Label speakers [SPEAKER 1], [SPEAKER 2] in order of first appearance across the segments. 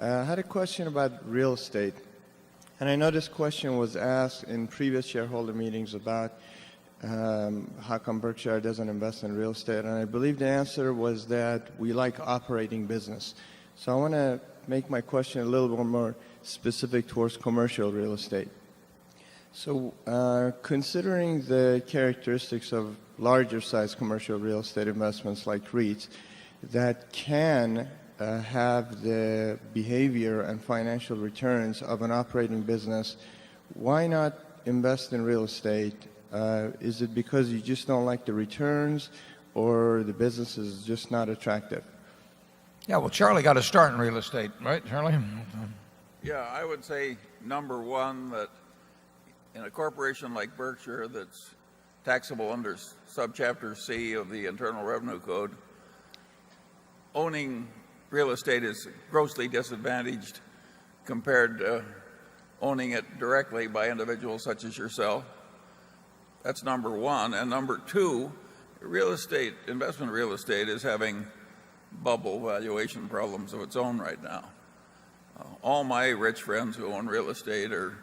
[SPEAKER 1] I had a question about real estate. And I know this question was asked in previous shareholder meetings about how come Berkshire doesn't invest in real estate. And I believe the answer was that we like operating business. So I want to make my question a little bit more specific towards commercial real estate. So considering the characteristics of larger size commercial real estate investments like REITs that can have the behavior and financial returns of an operating business, why not invest in real estate? Is it because you just don't like the returns, or the business is just not attractive?
[SPEAKER 2] Yeah, well, Charlie got a start in real estate, right, Charlie?
[SPEAKER 3] Yeah, I would say, number one, that in a corporation like Berkshire that's taxable under subchapter C of the Internal Revenue Code, owning real estate is grossly disadvantaged compared to owning it directly by individuals such as yourself. That's number one. And number two, investment real estate is having bubble valuation problems of its own right now. All my rich friends who own real estate are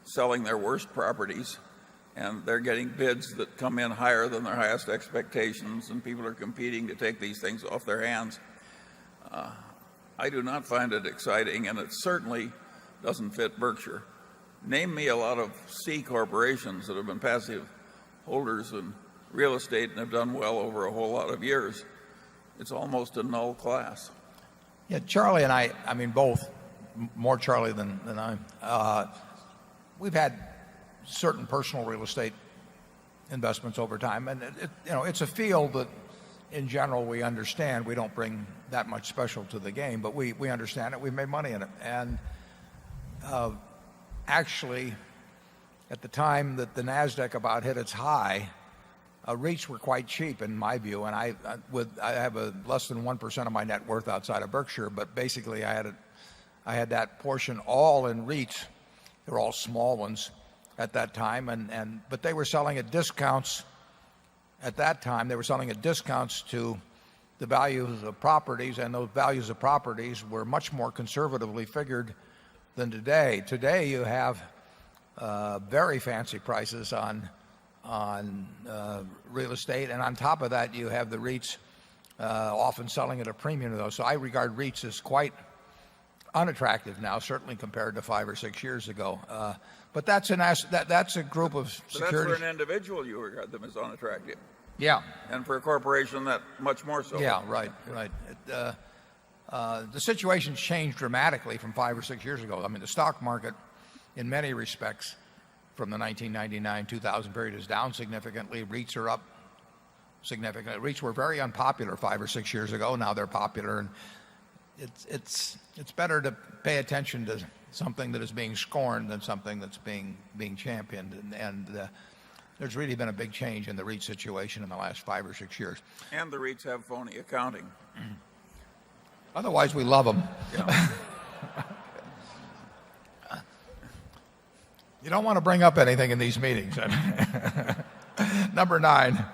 [SPEAKER 3] selling their worst properties, and they're getting bids that come in higher than their highest expectations, and people are competing to take these things off their hands. I do not find it exciting, and it certainly doesn't fit Berkshire. Name me a lot of C corporations that have been passive holders in real estate and have done well over a whole lot of years. It's almost a null class.
[SPEAKER 2] Yeah, Charlie and I mean both, more Charlie than I, we've had certain personal real estate investments over time, and it's a field that in general we understand. We don't bring that much special to the game, but we understand it. We've made money in it. And actually, at the time that the NASDAQ about hit its high, REITs were quite cheap in my view, and I have less than 1% of my net worth outside of Berkshire, but basically I had that portion all in REITs. They were all small ones at that time, but they were selling at discounts. At that time, they were selling at discounts to the values of properties, and those values of properties were much more conservatively figured than today. Today, you have very fancy prices on real estate, and on top of that, you have the REITs often selling at a premium to those. So I regard REITs as quite unattractive now, certainly compared to 5 or 6 years ago. But that's a group of securities.
[SPEAKER 3] That's for an individual, you regard them as unattractive.
[SPEAKER 2] Yeah.
[SPEAKER 3] And for a corporation, that much more so.
[SPEAKER 2] Yeah, right. The situation's changed dramatically from 5 or 6 years ago. I mean, the stock market, in many respects, from the 1999-2000 period is down significantly. REITs are up significantly. REITs were very unpopular 5 or 6 years ago. Now they're popular, and it's better to pay attention to something that is being scorned than something that's being championed. And there's really been a big change in the REIT situation in the last 5 or 6 years.
[SPEAKER 3] And the REITs have phony accounting.
[SPEAKER 2] Otherwise, we love them.
[SPEAKER 3] Yeah.
[SPEAKER 2] You don't want to bring up anything in these meetings. Number 9.